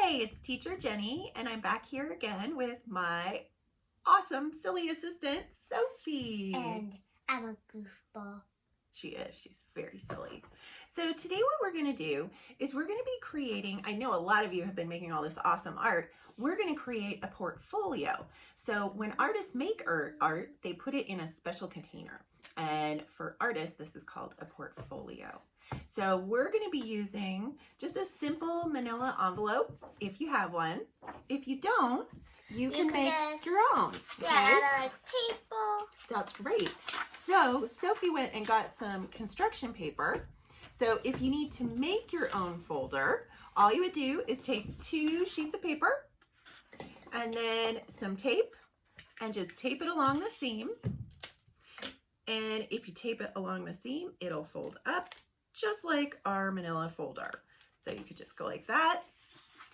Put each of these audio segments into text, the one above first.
Hey, it's Teacher Jenny, and I'm back here again with my awesome, silly assistant, Sophie. And I'm a goofball. She is. She's very silly. So today what we're going to do is we're going to be creating, I know a lot of you have been making all this awesome art, we're going to create a portfolio. So when artists make art, they put it in a special container. And for artists, this is called a portfolio. So we're going to be using just a simple manila envelope, if you have one. If you don't, you can make your own. Yeah, I like paper. That's great. So Sophie went and got some construction paper. So if you need to make your own folder, all you would do is take 2 sheets of paper and then some tape and just tape it along the seam. And if you tape it along the seam, it'll fold up just like our manila folder. So you could just go like that,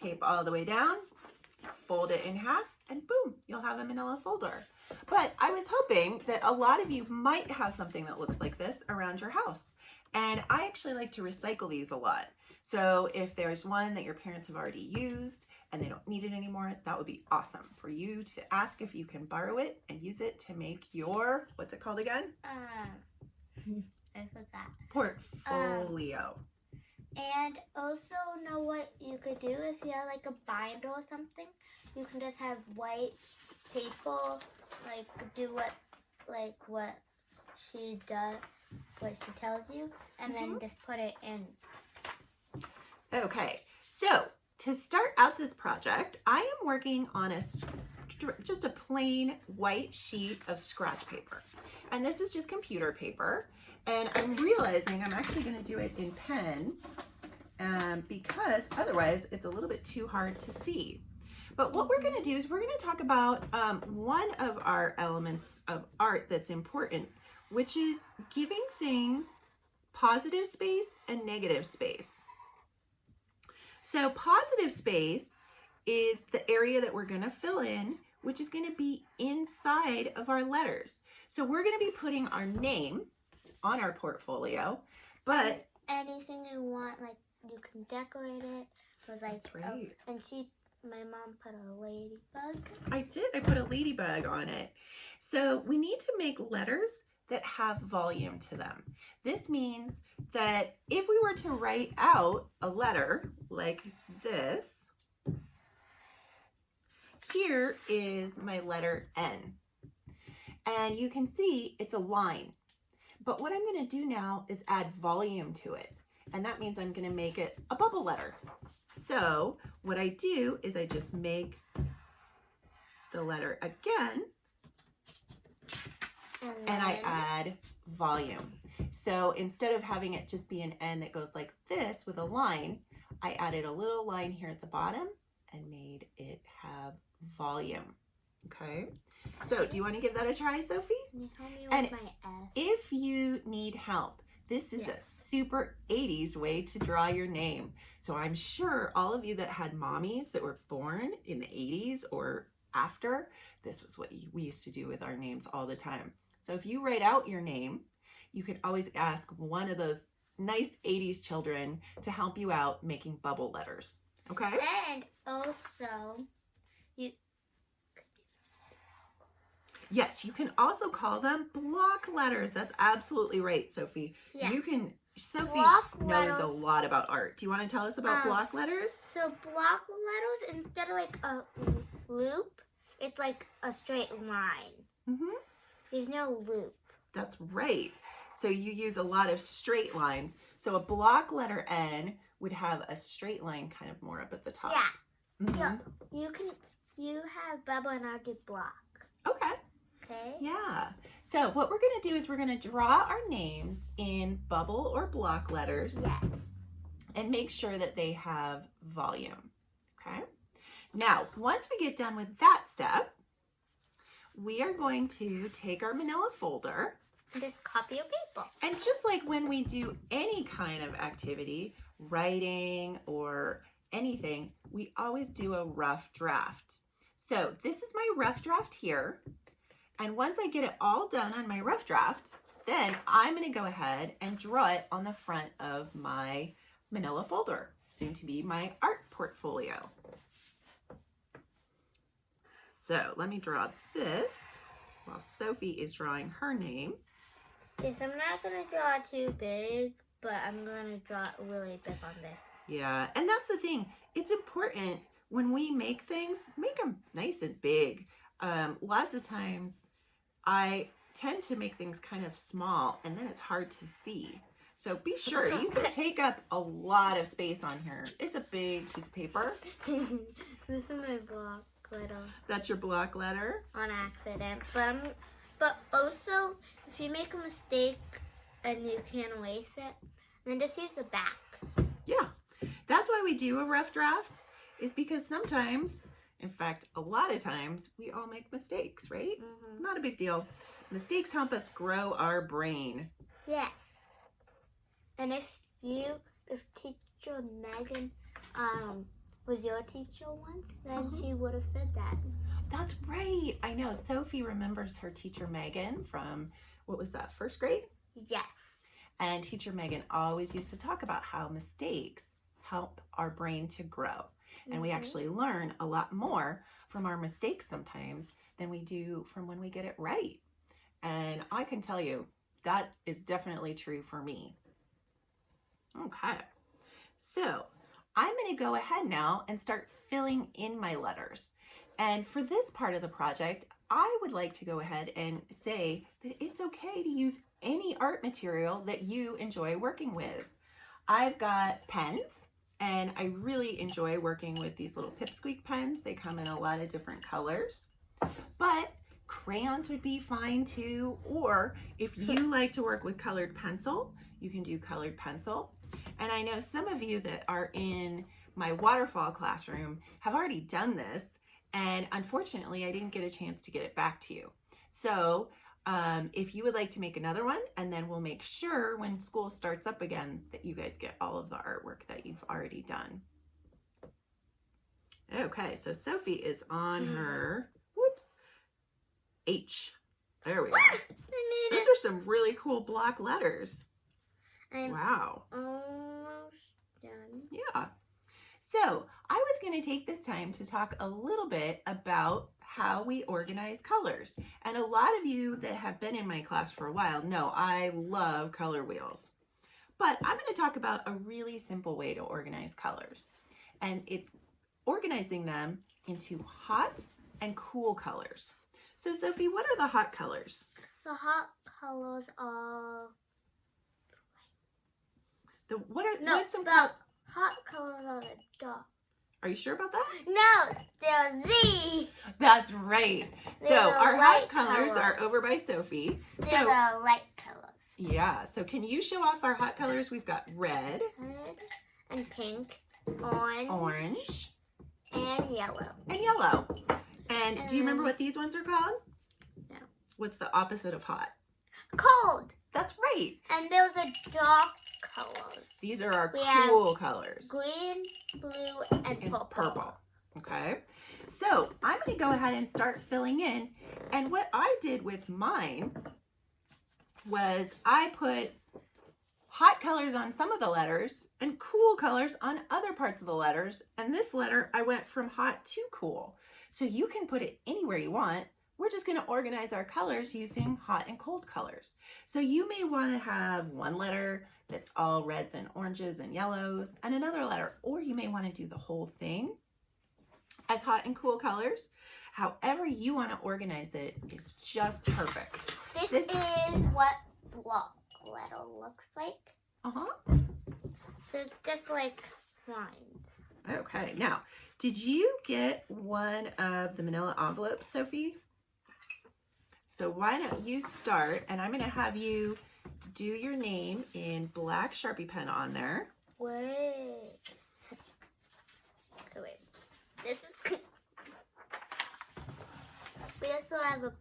tape all the way down, fold it in half, and boom, you'll have a manila folder. But I was hoping that a lot of you might have something that looks like this around your house. And I actually like to recycle these a lot. So if there's one that your parents have already used and they don't need it anymore, that would be awesome for you to ask if you can borrow it and use it to make your, what's it called again? I forgot. Portfolio. And also know what you could do if you have like a binder or something. You can just have white paper, like do what she does, what she tells you, and then just put it in. Okay, so to start out this project, I am working on just a plain white sheet of scratch paper. And this is just computer paper. And I'm realizing I'm actually going to do it in pen because otherwise it's a little bit too hard to see. But what we're going to do is we're going to talk about one of our elements of art that's important, which is giving things positive space and negative space. So positive space is the area that we're going to fill in, which is going to be inside of our letters. So we're going to be putting our name on our portfolio, but anything you want, like you can decorate it. That's right. And my mom put a ladybug. I did. I put a ladybug on it. So we need to make letters that have volume to them. This means that if we were to write out a letter like this, here is my letter N. And you can see it's a line. But what I'm going to do now is add volume to it. And that means I'm going to make it a bubble letter. So what I do is I just make the letter again, and I add volume. So instead of having it just be an N that goes like this with a line, I added a little line here at the bottom and made it have volume. Okay, so do you want to give that a try, Sophie? Help me with And my S. if you need help, this is a super 80s way to draw your name. So I'm sure all of you that had mommies that were born in the 80s or after, this was what we used to do with our names all the time. So if you write out your name, you can always ask one of those nice 80s children to help you out making bubble letters. Okay? And also, yes, you can also call them block letters. That's absolutely right, Sophie. Yeah. Sophie Block knows letters. a lot about art. Do you want to tell us about block letters? So block letters, instead of like a loop, it's like a straight line. Mm-hmm. There's no loop. That's right. So you use a lot of straight lines. So a block letter N would have a straight line kind of more up at the top. Yeah. Mm-hmm. Yeah. You have bubble and I'll do block. Okay. Okay. Yeah. So what we're going to do is we're going to draw our names in bubble or block letters. Yes. And make sure that they have volume. Okay. Now, once we get done with that step, we are going to take our manila folder And just copy a paper. and just like when we do any kind of activity, writing or anything, we always do a rough draft. So this is my rough draft here. And once I get it all done on my rough draft, then I'm going to go ahead and draw it on the front of my manila folder. soon to be my art portfolio. So let me draw this while Sophie is drawing her name. Yes, I'm not going to draw too big, but I'm going to draw really big on this. Yeah, and that's the thing. It's important when we make things, make them nice and big. Lots of times I tend to make things kind of small and then it's hard to see. So be sure you can take up a lot of space on here. It's a big piece of paper. This is my block letter. That's your block letter. On accident. But also, if you make a mistake and you can't erase it, then just use the back. Yeah, that's why we do a rough draft, is because sometimes, in fact, a lot of times, we all make mistakes, right? Mm-hmm. Not a big deal. Mistakes help us grow our brain. Yeah. And if teacher Megan was your teacher once, then she would have said that. That's right. I know. Sophie remembers her teacher Megan from, what was that, first grade? Yeah. And teacher Megan always used to talk about how mistakes help our brain to grow. And we actually learn a lot more from our mistakes sometimes than we do from when we get it right. And I can tell you, that is definitely true for me. Okay. So I'm going to go ahead now and start filling in my letters. And for this part of the project, I would like to go ahead and say that it's okay to use any art material that you enjoy working with. I've got pens, and I really enjoy working with these little Pipsqueak pens. They come in a lot of different colors, but crayons would be fine too. Or if you like to work with colored pencil, you can do colored pencil. And I know some of you that are in my waterfall classroom have already done this, and unfortunately I didn't get a chance to get it back to you. So if you would like to make another one, and then we'll make sure when school starts up again that you guys get all of the artwork that you've already done. Okay, so Sophie is on her, H. There we go. Those are some really cool block letters. Wow. Almost done. Yeah. So I was going to take this time to talk a little bit about how we organize colors. And a lot of you that have been in my class for a while know I love color wheels. But I'm going to talk about a really simple way to organize colors. And it's organizing them into hot and cool colors. So Sophie, what are the hot colors? The hot colors are... What's some hot colors are the dark. Are you sure about that? No, they're the. That's right. They're So the our hot light colors colors. are over by Sophie. They're So the light colors. yeah. So can you show off our hot colors? We've got red, Red and pink, orange, and yellow. and yellow. And do you remember what these ones are called? No. What's the opposite of hot? Cold. That's right. And there's a dark colors. These are our We have cool colors. Green, blue, and And purple. purple. Okay. So I'm going to go ahead and start filling in. And what I did with mine was I put hot colors on some of the letters and cool colors on other parts of the letters. And this letter, I went from hot to cool. So you can put it anywhere you want. We're just going to organize our colors using hot and cold colors. So you may want to have one letter that's all reds and oranges and yellows and another letter, or you may want to do the whole thing as hot and cool colors. However you want to organize it is just perfect. This is what block letter looks like. Uh-huh. So it's just like lines. Okay, now, did you get one of the manila envelopes, Sophie? So why don't you start, and I'm going to have you do your name in black Sharpie pen on there. Wait. Okay, wait. This is... We also have a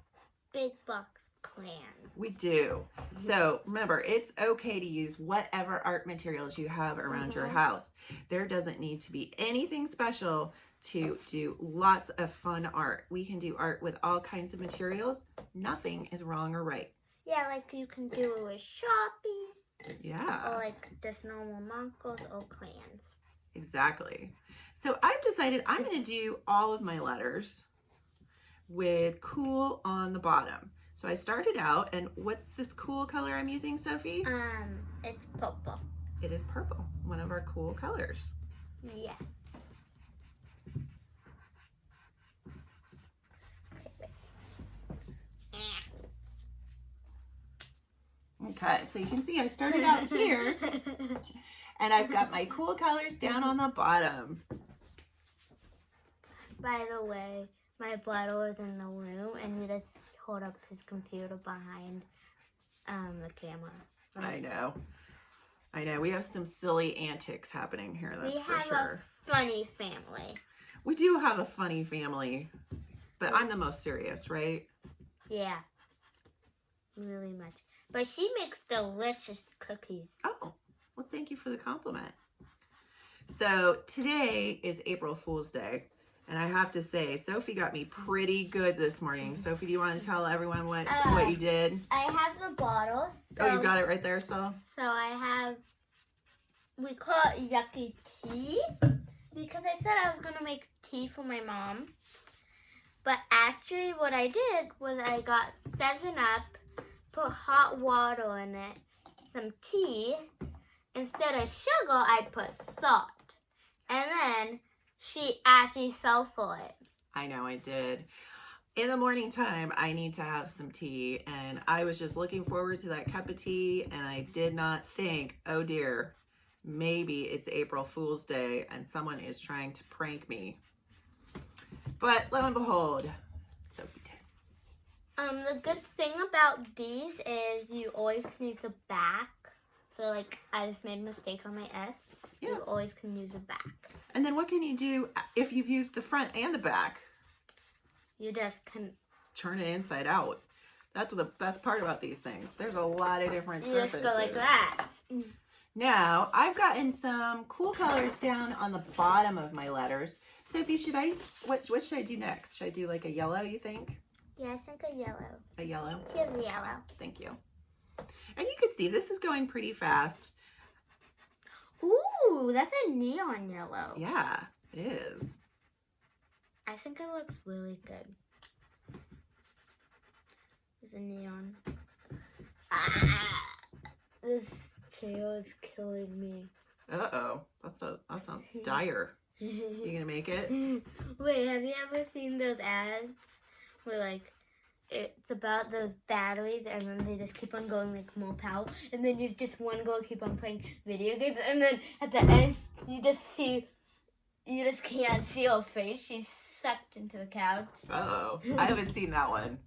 big box plan. We do. So remember, it's okay to use whatever art materials you have around your house. There doesn't need to be anything special to do lots of fun art. We can do art with all kinds of materials. Nothing is wrong or right. Yeah, like you can do it with Sharpies. Yeah. Or like just normal markers or crayons. Exactly. So I've decided I'm going to do all of my letters with cool on the bottom. So I started out, and what's this cool color I'm using, Sophie? It's purple. It is purple, one of our cool colors. Yeah. Okay, so you can see I started out here, and I've got my cool colors down on the bottom. By the way, my brother was in the room, and he just hold up his computer behind the camera. I know. We have some silly antics happening here, that's for sure. We have a funny family. We do have a funny family, but I'm the most serious, right? Yeah. Really much. But she makes delicious cookies. Oh, well, thank you for the compliment. So today is April Fool's Day, and I have to say, Sophie got me pretty good this morning. Sophie, do you want to tell everyone what you did? I have the bottles. So, Oh, you got it right there, so? So I have, we call it Yucky Tea, because I said I was going to make tea for my mom. But actually what I did was I got 7-Up, put hot water in it, some tea. Instead of sugar, I put salt. And then she actually fell for it. I know I did. In the morning time, I need to have some tea, and I was just looking forward to that cup of tea, and I did not think, oh dear, maybe it's April Fool's Day and someone is trying to prank me. But lo and behold, Sophie did. The good thing about these is you always can use the back. So like I just made a mistake on my S. Yeah. You always can use the back. And then what can you do if you've used the front and the back? You just can Turn it inside out. That's the best part about these things. There's a lot of different you surfaces. just go like that. Now, I've gotten some cool colors down on the bottom of my letters. Sophie, what should I do next? Should I do like a yellow, you think? Yeah, I think a yellow. A yellow? Here's a yellow. Thank you. And you can see this is going pretty fast. Ooh, that's a neon yellow. Yeah, it is. I think it looks really good. It's a neon. This chair is killing me. Uh-oh. That sounds dire. You gonna make it? Wait, have you ever seen those ads where like it's about those batteries and then they just keep on going like more power and then you just one girl keep on playing video games and then at the end you just can't see her face. She's sucked into the couch. Uh-oh. I haven't seen that one.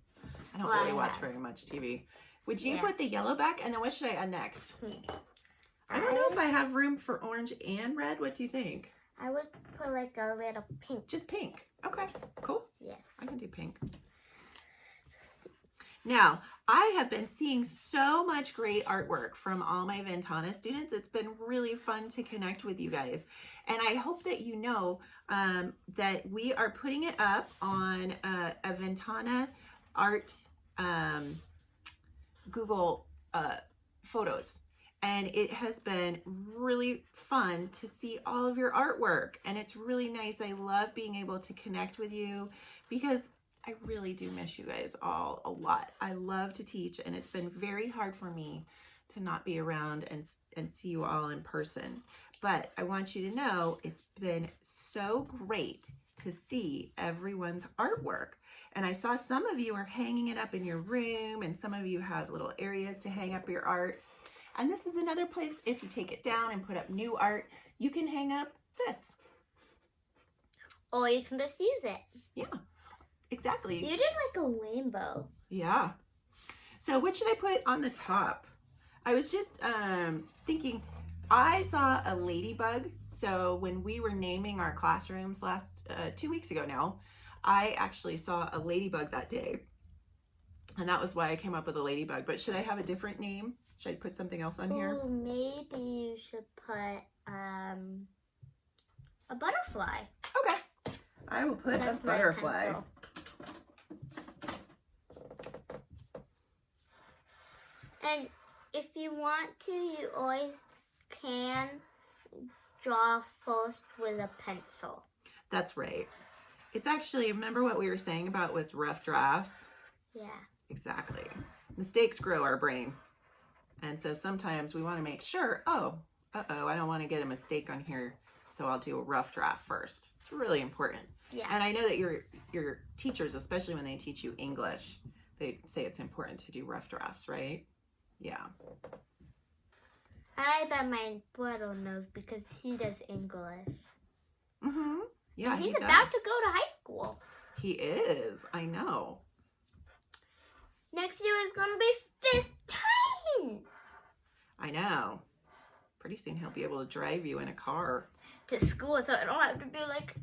I don't Well, really I watch have. very much TV. Would you Yeah. put the yellow back? And then what should I add next? I don't know if I have room for orange and red. What do you think? I would put like a little pink. Just pink. Okay, cool. Yes. I can do pink. Now, I have been seeing so much great artwork from all my Ventana students. It's been really fun to connect with you guys. And I hope that you know that we are putting it up on a Ventana art Google Photos. And it has been really fun to see all of your artwork. And it's really nice. I love being able to connect with you because I really do miss you guys all a lot. I love to teach, and it's been very hard for me to not be around and see you all in person. But I want you to know it's been so great to see everyone's artwork. And I saw some of you are hanging it up in your room, and some of you have little areas to hang up your art. And this is another place, if you take it down and put up new art, you can hang up this. Or you can just use it. Yeah. Exactly. You did like a rainbow. Yeah. So what should I put on the top? I was just thinking, I saw a ladybug. So when we were naming our classrooms 2 weeks ago now, I actually saw a ladybug that day. And that was why I came up with a ladybug. But should I have a different name? Should I put something else on here? Oh, maybe you should put a butterfly. Okay. I will put a That's my butterfly. pencil. And if you want to, you always can draw first with a pencil. That's right. It's actually, remember what we were saying about with rough drafts? Yeah. Exactly. Mistakes grow our brain. And so sometimes we want to make sure, oh, I don't want to get a mistake on here, so I'll do a rough draft first. It's really important. Yeah. And I know that your teachers, especially when they teach you English, they say it's important to do rough drafts, right? Yeah. I bet my brother knows because he does English. Mm-hmm. Yeah, and he's he does. about to go to high school. He is. I know. Next year is going to be 15. I know. Pretty soon he'll be able to drive you in a car. To school, so I don't have to be like,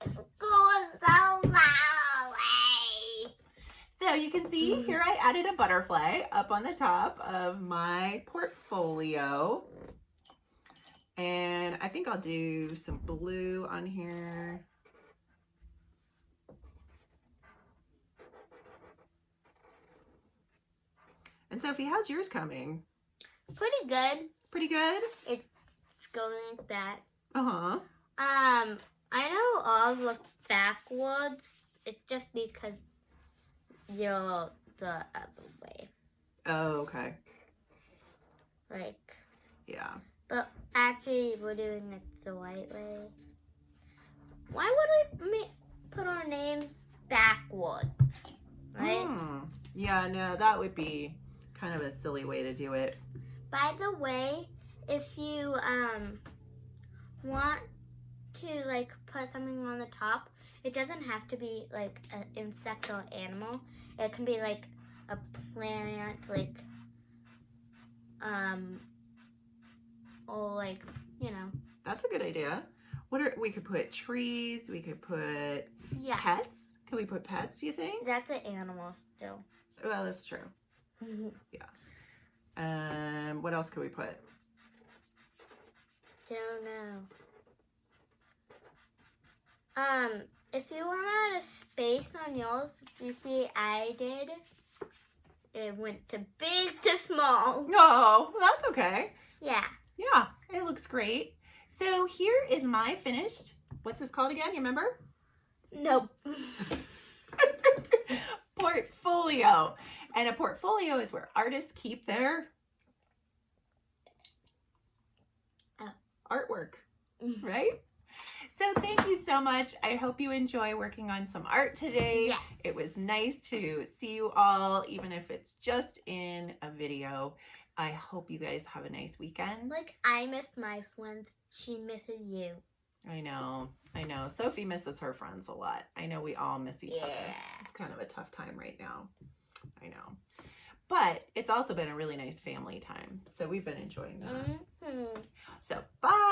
school is so far away. So you can see here I added a butterfly up on the top of my portfolio. And I think I'll do some blue on here. And Sophie, how's yours coming? Pretty good. Pretty good? It's going like that. Uh-huh. I know all look backwards. It's just because you're the other way. Oh, okay. Like, Yeah. but actually we're doing it the right way. Why would we put our names backwards? Right? Yeah, no, that would be kind of a silly way to do it. By the way, if you want to like put something on the top, it doesn't have to be like an insect or animal. It can be like a plant, like or like, you know. That's a good idea. We could put trees, we could put Yeah. pets. Can we put pets, you think? That's an animal still. Well, that's true. What else could we put? Don't know. If you want to add a space on yours, you see I did. It went to big to small. No, that's okay. Yeah. Yeah, it looks great. So here is my finished, what's this called again? You remember? Nope. Portfolio. And a portfolio is where artists keep their artwork, right? So thank you so much. I hope you enjoy working on some art today. Yeah. It was nice to see you all, even if it's just in a video. I hope you guys have a nice weekend. Like I miss my friends, she misses you. I know. Sophie misses her friends a lot. I know we all miss each other. Yeah. It's kind of a tough time right now. I know. But it's also been a really nice family time. So we've been enjoying that. So bye.